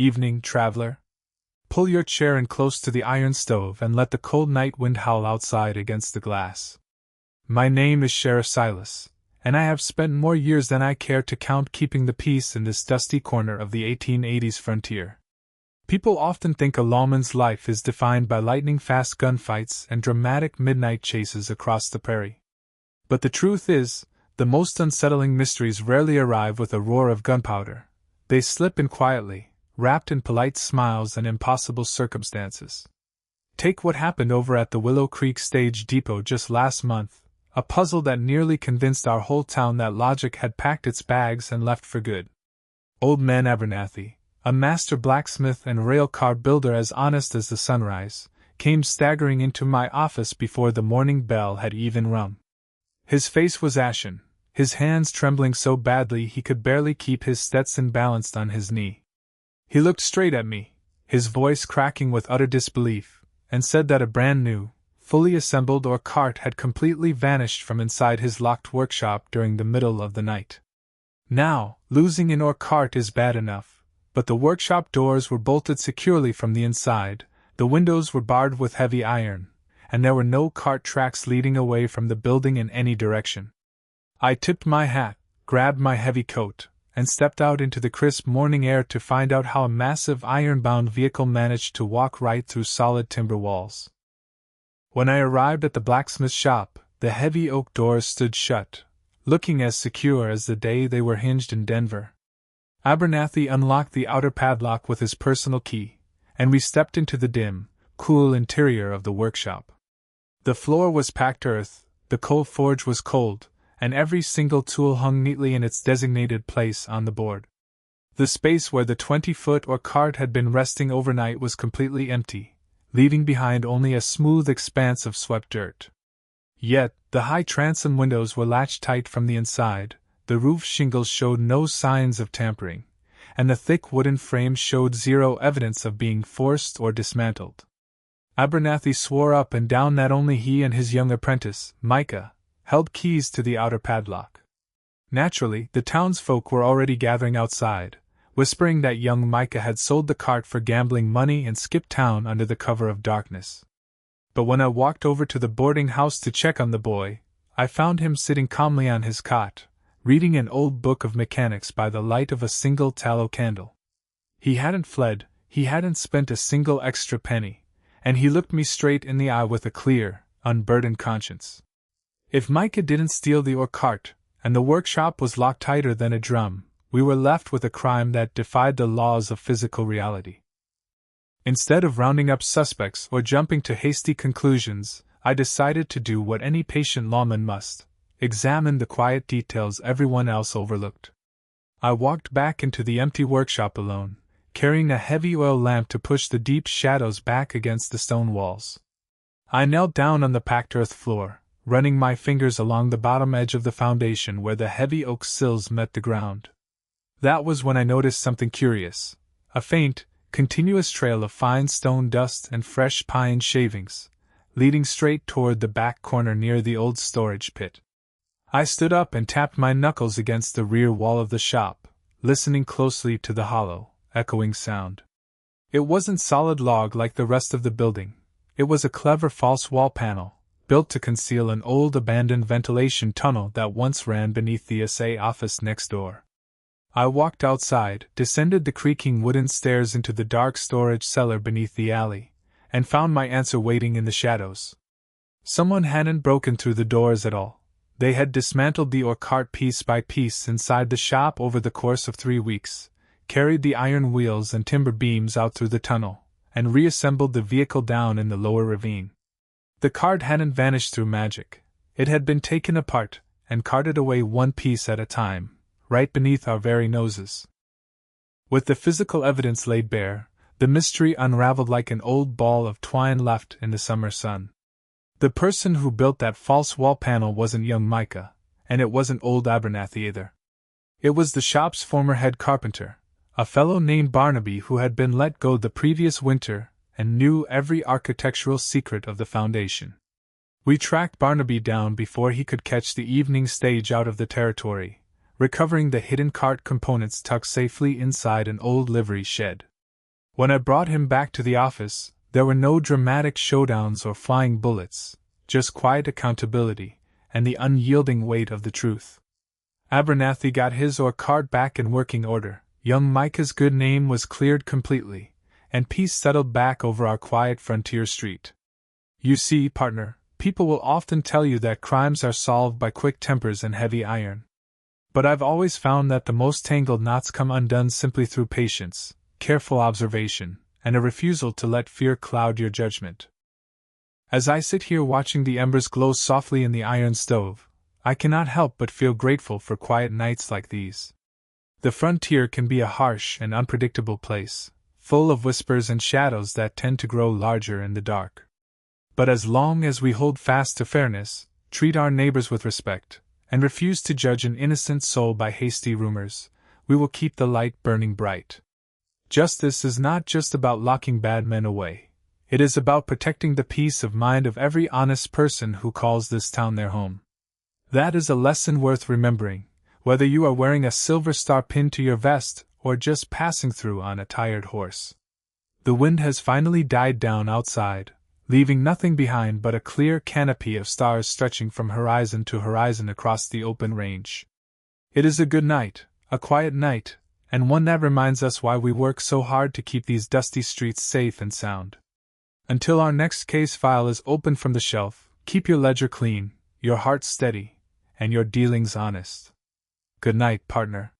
Evening, traveler. Pull your chair in close to the iron stove and let the cold night wind howl outside against the glass. My name is Sheriff Silas, and I have spent more years than I care to count keeping the peace in this dusty corner of the 1880s frontier. People often think a lawman's life is defined by lightning-fast gunfights and dramatic midnight chases across the prairie. But the truth is, the most unsettling mysteries rarely arrive with a roar of gunpowder. They slip in quietly, wrapped in polite smiles and impossible circumstances. Take what happened over at the Willow Creek Stage Depot just last month, a puzzle that nearly convinced our whole town that logic had packed its bags and left for good. Old man Abernathy, a master blacksmith and railcar builder as honest as the sunrise, came staggering into my office before the morning bell had even rung. His face was ashen, his hands trembling so badly he could barely keep his Stetson balanced on his knee. He looked straight at me, his voice cracking with utter disbelief, and said that a brand new, fully assembled ore cart had completely vanished from inside his locked workshop during the middle of the night. Now, losing an ore cart is bad enough, but the workshop doors were bolted securely from the inside, the windows were barred with heavy iron, and there were no cart tracks leading away from the building in any direction. I tipped my hat, grabbed my heavy coat, and stepped out into the crisp morning air to find out how a massive iron-bound vehicle managed to walk right through solid timber walls. When I arrived at the blacksmith shop, the heavy oak doors stood shut, looking as secure as the day they were hinged in Denver. Abernathy unlocked the outer padlock with his personal key, and we stepped into the dim, cool interior of the workshop. The floor was packed earth, the coal forge was cold, and every single tool hung neatly in its designated place on the board. The space where the 20-foot ore cart had been resting overnight was completely empty, leaving behind only a smooth expanse of swept dirt. Yet, the high transom windows were latched tight from the inside, the roof shingles showed no signs of tampering, and the thick wooden frame showed zero evidence of being forced or dismantled. Abernathy swore up and down that only he and his young apprentice, Micah, held keys to the outer padlock. Naturally, the townsfolk were already gathering outside, whispering that young Micah had sold the cart for gambling money and skipped town under the cover of darkness. But when I walked over to the boarding house to check on the boy, I found him sitting calmly on his cot, reading an old book of mechanics by the light of a single tallow candle. He hadn't fled, he hadn't spent a single extra penny, and he looked me straight in the eye with a clear, unburdened conscience. If Micah didn't steal the ore cart, and the workshop was locked tighter than a drum, we were left with a crime that defied the laws of physical reality. Instead of rounding up suspects or jumping to hasty conclusions, I decided to do what any patient lawman must: examine the quiet details everyone else overlooked. I walked back into the empty workshop alone, carrying a heavy oil lamp to push the deep shadows back against the stone walls. I knelt down on the packed earth floor, running my fingers along the bottom edge of the foundation where the heavy oak sills met the ground. That was when I noticed something curious: a faint, continuous trail of fine stone dust and fresh pine shavings, leading straight toward the back corner near the old storage pit. I stood up and tapped my knuckles against the rear wall of the shop, listening closely to the hollow, echoing sound. It wasn't solid log like the rest of the building. It was a clever false wall panel, built to conceal an old abandoned ventilation tunnel that once ran beneath the SA office next door. I walked outside, descended the creaking wooden stairs into the dark storage cellar beneath the alley, and found my answer waiting in the shadows. Someone hadn't broken through the doors at all. They had dismantled the ore cart piece by piece inside the shop over the course of 3 weeks, carried the iron wheels and timber beams out through the tunnel, and reassembled the vehicle down in the lower ravine. The cart hadn't vanished through magic. It had been taken apart and carted away one piece at a time, right beneath our very noses. With the physical evidence laid bare, the mystery unraveled like an old ball of twine left in the summer sun. The person who built that false wall panel wasn't young Micah, and it wasn't old Abernathy either. It was the shop's former head carpenter, a fellow named Barnaby who had been let go the previous winter and knew every architectural secret of the foundation. We tracked Barnaby down before he could catch the evening stage out of the territory, recovering the hidden cart components tucked safely inside an old livery shed. When I brought him back to the office, there were no dramatic showdowns or flying bullets, just quiet accountability and the unyielding weight of the truth. Abernathy got his ore cart back in working order, young Micah's good name was cleared completely, and peace settled back over our quiet frontier street. You see, partner, people will often tell you that crimes are solved by quick tempers and heavy iron. But I've always found that the most tangled knots come undone simply through patience, careful observation, and a refusal to let fear cloud your judgment. As I sit here watching the embers glow softly in the iron stove, I cannot help but feel grateful for quiet nights like these. The frontier can be a harsh and unpredictable place, full of whispers and shadows that tend to grow larger in the dark. But as long as we hold fast to fairness, treat our neighbors with respect, and refuse to judge an innocent soul by hasty rumors, we will keep the light burning bright. Justice is not just about locking bad men away. It is about protecting the peace of mind of every honest person who calls this town their home. That is a lesson worth remembering, whether you are wearing a silver star pinned to your vest or just passing through on a tired horse. The wind has finally died down outside, leaving nothing behind but a clear canopy of stars stretching from horizon to horizon across the open range. It is a good night, a quiet night, and one that reminds us why we work so hard to keep these dusty streets safe and sound. Until our next case file is opened from the shelf, keep your ledger clean, your heart steady, and your dealings honest. Good night, partner.